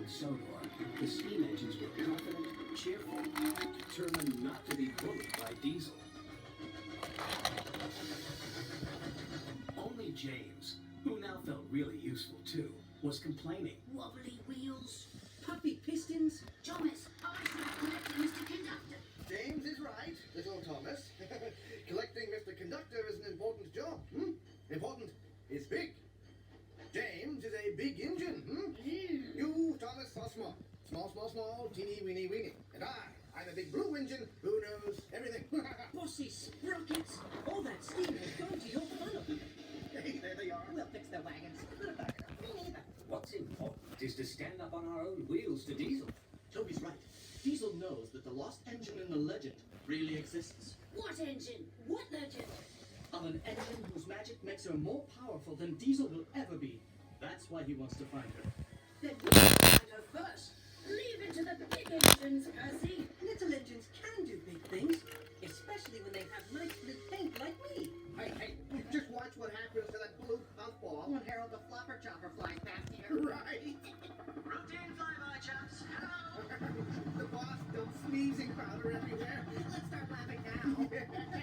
On Sodor, the steam engines were confident, cheerful, determined not to be bullied by Diesel. Only James, who now felt really useful too, was complaining. Wobbly wheels, puppy pistons. Thomas, I should collect Mr. Conductor. James is right, little Thomas. Collecting Mr. Conductor is an important job. Important is big. James is a big engine. You, Thomas, are small. Small, teeny, weeny. And I'm a big blue engine who knows everything. Bossy sprockets. All that steam has gone to your funnel. Hey, there they are. We'll fix the wagons. Put it back up. Me neither. What's important is to stand up on our own wheels to Diesel. Toby's right. Diesel knows that the lost engine in the legend really exists. What engine? What legend? Of an engine whose magic makes her more powerful than Diesel will ever be. That's why he wants to find her. Then we should find her first. Leave it to the big engines, Percy. Little engines can do big things, especially when they have nice blue paint like me. Hey, just watch what happens to that blue puffball. When Harold the Flopper Chopper flies past here. Right. Routine flyby, chaps. Hello. The boss dumps sneezing powder everywhere. Let's start laughing now.